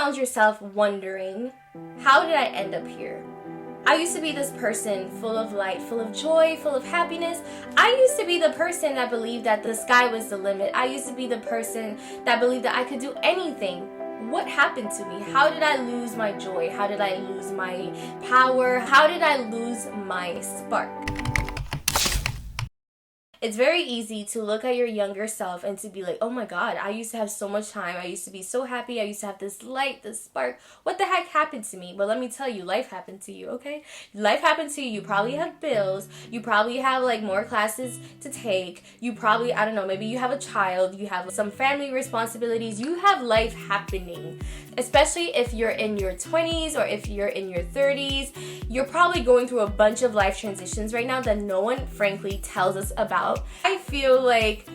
found yourself wondering, how did I end up here? I used to be this person full of light, full of joy, full of happiness. I used to be the person that believed that the sky was the limit. I used to be the person that believed that I could do anything. What happened to me? How did I lose my joy? How did I lose my power? How did I lose my spark? It's very easy to look at your younger self and to be like, oh my God, I used to have so much time. I used to be so happy. I used to have this light, this spark. What the heck happened to me? But let me tell you, life happened to you, okay? Life happened to you. You probably have bills. You probably have like more classes to take. You probably, I don't know, maybe you have a child. You have some family responsibilities. You have life happening. Especially if you're in your 20s or if you're in your 30s, you're probably going through a bunch of life transitions right now that no one, frankly, tells us about. I feel like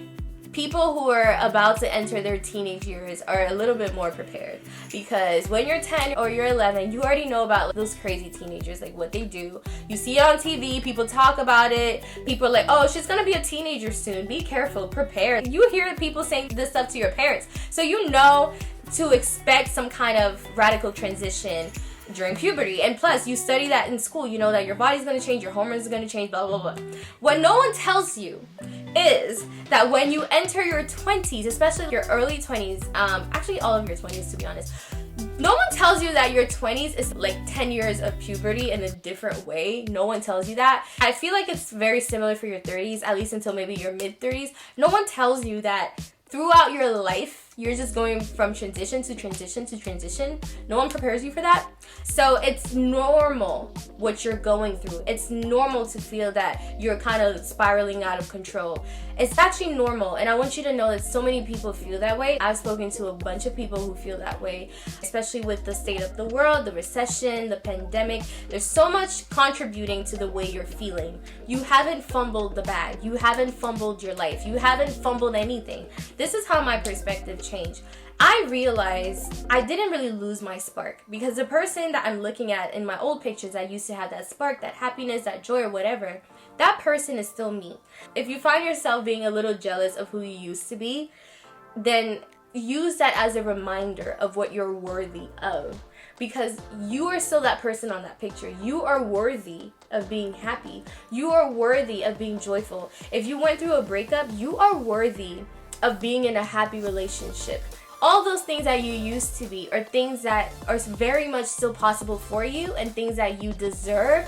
people who are about to enter their teenage years are a little bit more prepared, because when you're 10 or you're 11, you already know about those crazy teenagers, like what they do. You see it on TV, people talk about it, people are like, oh, she's gonna be a teenager soon, be careful, prepare. You hear people saying this stuff to your parents, so you know to expect some kind of radical transition during puberty. And plus, you study that in school. You know that your body's going to change, your hormones are going to change, blah, blah, blah. What no one tells you is that when you enter your 20s, especially your early 20s, actually all of your 20s to be honest, no one tells you that your 20s is like 10 years of puberty in a different way. No one tells you that. I feel like it's very similar for your 30s, at least until maybe your mid-30s. No one tells you that throughout your life, you're just going from transition to transition to transition. No one prepares you for that. So it's normal what you're going through. It's normal to feel that you're kind of spiraling out of control. It's actually normal, and I want you to know that so many people feel that way. I've spoken to a bunch of people who feel that way, especially with the state of the world, the recession, the pandemic. There's so much contributing to the way you're feeling. You haven't fumbled the bag. You haven't fumbled your life. You haven't fumbled anything. This is how my perspective changed. I realized I didn't really lose my spark, because the person that I'm looking at in my old pictures, I used to have that spark, that happiness, that joy, or whatever. That person is still me. If you find yourself being a little jealous of who you used to be, then use that as a reminder of what you're worthy of, because you are still that person on that picture. You are worthy of being happy. You are worthy of being joyful. If you went through a breakup, you are worthy of being in a happy relationship. All those things that you used to be are things that are very much still possible for you and things that you deserve.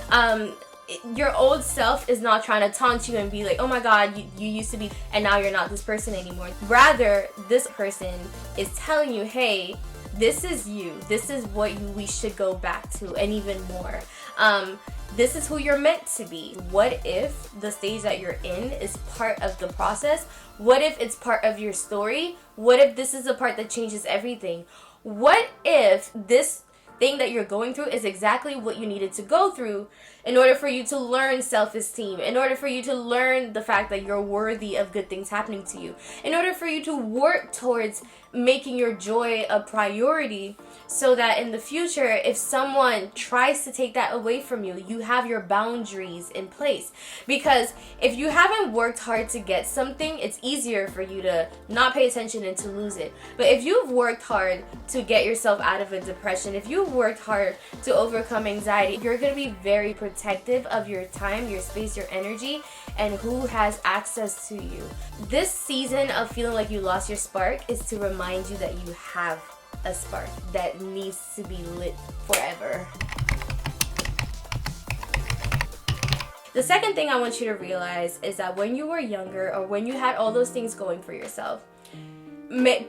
Your old self is not trying to taunt you and be like, oh my God, you used to be and now you're not this person anymore. Rather, this person is telling you, hey, this is you. This is what we should go back to, and even more. This is who you're meant to be. What if the stage that you're in is part of the process? What if it's part of your story? What if this is the part that changes everything? What if this thing that you're going through is exactly what you needed to go through in order for you to learn self-esteem, in order for you to learn the fact that you're worthy of good things happening to you, in order for you to work towards making your joy a priority, so that in the future, if someone tries to take that away from you, you have your boundaries in place. Because if you haven't worked hard to get something, it's easier for you to not pay attention and to lose it. But if you've worked hard to get yourself out of a depression, if you've worked hard to overcome anxiety, you're going to be very protective of your time, your space, your energy, and who has access to you. This season of feeling like you lost your spark is to remind you that you have a spark that needs to be lit forever. The second thing I want you to realize is that when you were younger, or when you had all those things going for yourself,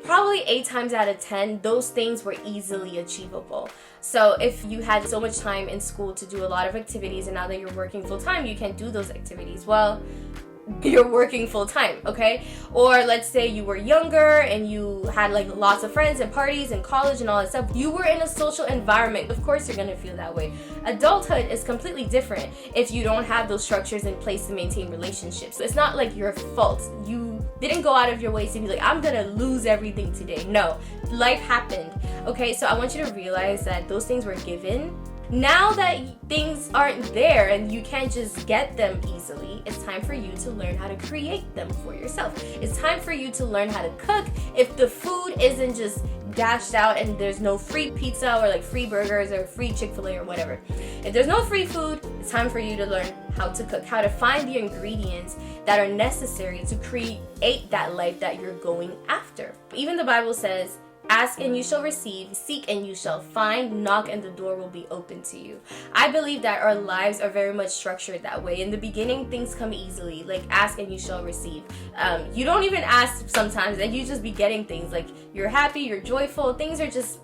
probably 8 times out of 10, those things were easily achievable. So if you had so much time in school to do a lot of activities, and now that you're working full-time, you can't do those activities. Well, you're working full-time, okay? Or let's say you were younger and you had like lots of friends and parties and college and all that stuff. You were in a social environment. Of course you're gonna feel that way. Adulthood is completely different if you don't have those structures in place to maintain relationships. It's not like your fault. You didn't go out of your way to be like, I'm gonna lose everything today. No, life happened, okay? So I want you to realize that those things were given. Now that things aren't there and you can't just get them easily, it's time for you to learn how to create them for yourself. It's time for you to learn how to cook. If the food isn't just dashed out and there's no free pizza or like free burgers or free Chick-fil-A or whatever. If there's no free food, it's time for you to learn how to cook, how to find the ingredients that are necessary to create that life that you're going after. Even the Bible says, ask and you shall receive, seek and you shall find, knock and the door will be open to you. I believe that our lives are very much structured that way. In the beginning, things come easily, like ask and you shall receive. You don't even ask sometimes and you just be getting things. Like you're happy, you're joyful, things are just,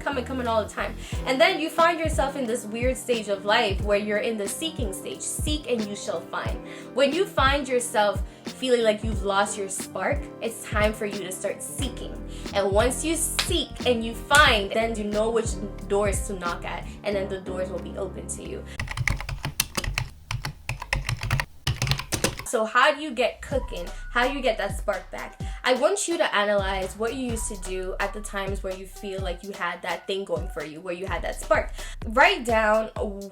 coming all the time. And then you find yourself in this weird stage of life where you're in the seeking stage. Seek and you shall find. When you find yourself feeling like you've lost your spark, it's time for you to start seeking. And once you seek and you find, then you know which doors to knock at, and then the doors will be open to you. So how do you get cooking? How do you get that spark back? I want you to analyze what you used to do at the times where you feel like you had that thing going for you, where you had that spark. Write down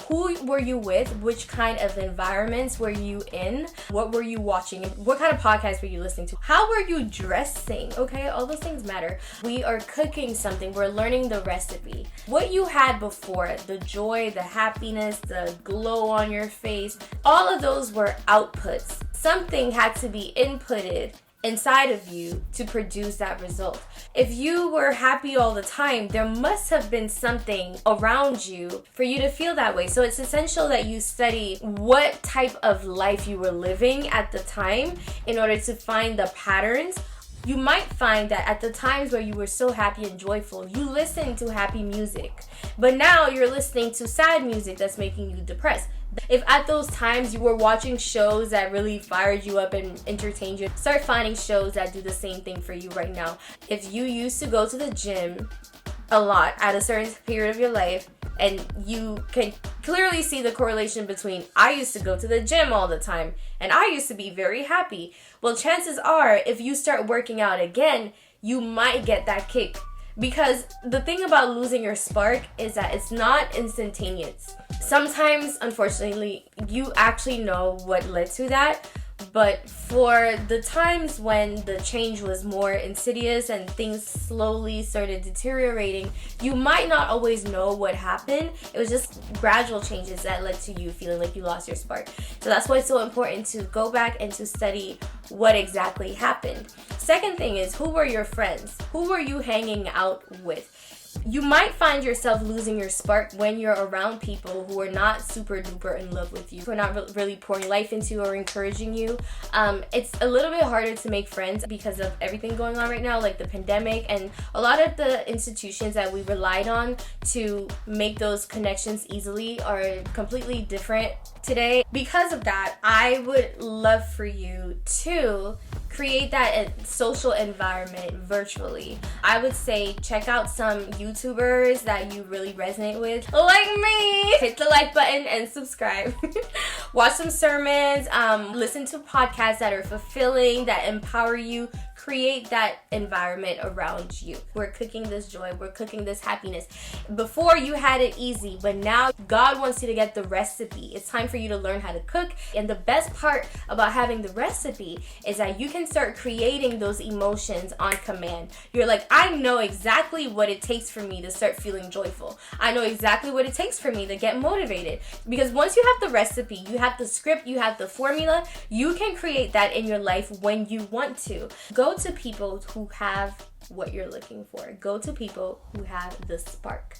who were you with, which kind of environments were you in, what were you watching, what kind of podcasts were you listening to, how were you dressing, okay? All those things matter. We are cooking something, we're learning the recipe. What you had before, the joy, the happiness, the glow on your face, all of those were outputs. Something had to be inputted inside of you to produce that result. If you were happy all the time, there must have been something around you for you to feel that way. So it's essential that you study what type of life you were living at the time in order to find the patterns. You might find that at the times where you were so happy and joyful, you listened to happy music. But now you're listening to sad music that's making you depressed. If at those times you were watching shows that really fired you up and entertained you, start finding shows that do the same thing for you right now. If you used to go to the gym a lot at a certain period of your life, and you can clearly see the correlation between I used to go to the gym all the time and I used to be very happy. Well, chances are if you start working out again, you might get that kick. Because the thing about losing your spark is that it's not instantaneous. Sometimes, unfortunately, you actually know what led to that. But for the times when the change was more insidious and things slowly started deteriorating, you might not always know what happened. It was just gradual changes that led to you feeling like you lost your spark. So that's why it's so important to go back and to study what exactly happened. Second thing is, who were your friends? Who were you hanging out with? You might find yourself losing your spark when you're around people who are not super duper in love with you, who are not really pouring life into or encouraging you. It's a little bit harder to make friends because of everything going on right now, like the pandemic, and a lot of the institutions that we relied on to make those connections easily are completely different today. Because of that, I would love for you to create that social environment virtually. I would say check out some YouTubers that you really resonate with, like me. Hit the like button and subscribe. Watch some sermons, listen to podcasts that are fulfilling, that empower you. Create that environment around you. We're cooking this joy, we're cooking this happiness. Before you had it easy, but now God wants you to get the recipe. It's time for you to learn how to cook. And the best part about having the recipe is that you can start creating those emotions on command. You're like, I know exactly what it takes for me to start feeling joyful. I know exactly what it takes for me to get motivated. Because once you have the recipe, you have the script, you have the formula, you can create that in your life when you want to. Go to people who have what you're looking for. Go to people who have the spark.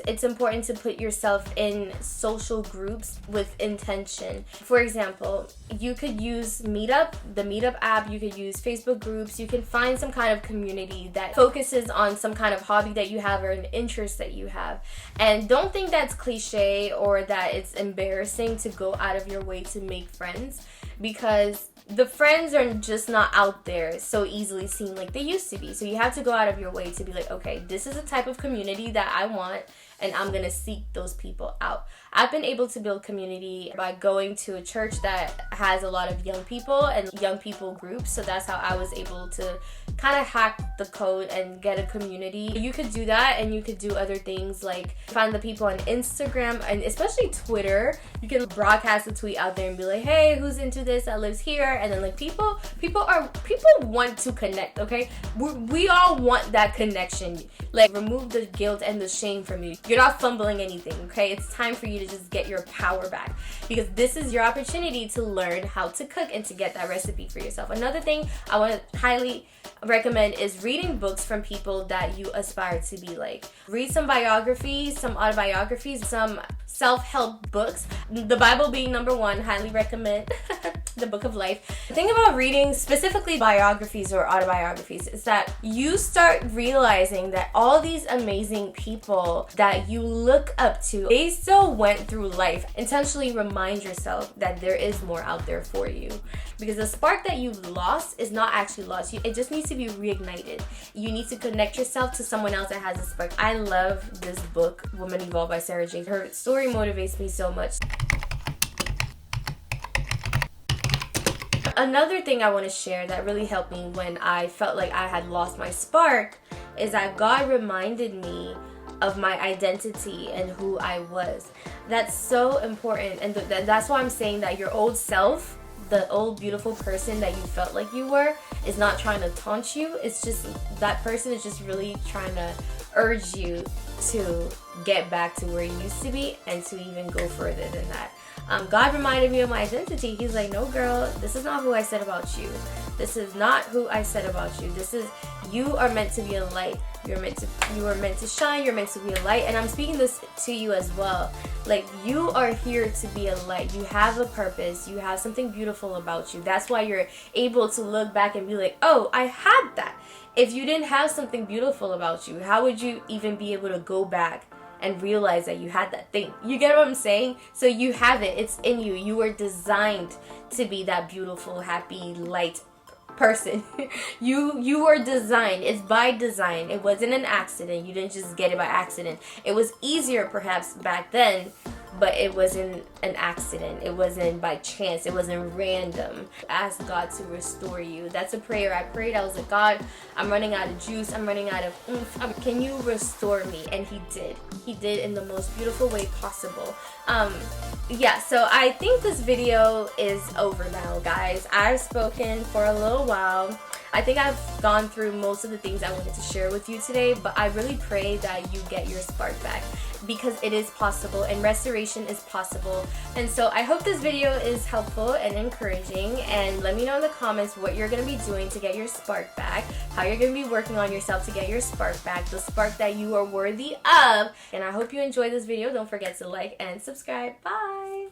It's important to put yourself in social groups with intention. For example, you could use Meetup, the Meetup app, you could use Facebook groups, you can find some kind of community that focuses on some kind of hobby that you have or an interest that you have. And don't think that's cliche or that it's embarrassing to go out of your way to make friends, because the friends are just not out there so easily seen like they used to be. So you have to go out of your way to be like, okay, this is the type of community that I want, and I'm going to seek those people out. I've been able to build community by going to a church that has a lot of young people and young people groups. So that's how I was able to kind of hack the code and get a community. You could do that, and you could do other things like find the people on Instagram and especially Twitter. You can broadcast a tweet out there and be like, hey, who's into this that lives here? fire, and then like people want to connect, okay? We all want that connection. Like, remove the guilt and the shame from you. You're not fumbling anything, okay? It's time for you to just get your power back, because this is your opportunity to learn how to cook and to get that recipe for yourself. Another thing I want to highly recommend is reading books from people that you aspire to be like. Read some biographies, some autobiographies, some self-help books, the Bible being number one. Highly recommend the book of life. The thing about reading specifically biographies or autobiographies is that you start realizing that all these amazing people that you look up to, they still went through life. Intentionally remind yourself that there is more out there for you, because the spark that you lost is not actually lost. It just needs to be reignited. You need to connect yourself to someone else that has a spark. I love this book, Woman Evolve by Sarah J. Her story motivates me so much. Another thing I want to share that really helped me when I felt like I had lost my spark is that God reminded me of my identity and who I was. That's so important, and that's why I'm saying that your old self, the old beautiful person that you felt like you were, is not trying to taunt you. It's just that person is just really trying to urge you to get back to where you used to be and to even go further than that. God reminded me of my identity. He's like, no girl, this is not who I said about you. This is not who I said about you. You are meant to be a light. You are meant to shine. You're meant to be a light. And I'm speaking this to you as well. Like, you are here to be a light. You have a purpose. You have something beautiful about you. That's why you're able to look back and be like, oh, I had that. If you didn't have something beautiful about you, how would you even be able to go back and realize that you had that thing? You get what I'm saying? So you have it. It's in you. You were designed to be that beautiful, happy, light person. You were designed. It's by design. It wasn't an accident. You didn't just get it by accident. It was easier perhaps back then, but it wasn't an accident. It wasn't by chance. It wasn't random. Ask God to restore you. That's a prayer I prayed. I was like, God, I'm running out of juice. I'm running out of oomph. Can you restore me? And he did. He did in the most beautiful way possible. Yeah, so I think this video is over now, guys. I've spoken for a little while. I think I've gone through most of the things I wanted to share with you today, but I really pray that you get your spark back, because it is possible and restoration is possible. And so I hope this video is helpful and encouraging, and let me know in the comments what you're going to be doing to get your spark back, how you're going to be working on yourself to get your spark back, the spark that you are worthy of. And I hope you enjoyed this video. Don't forget to like and subscribe. Bye!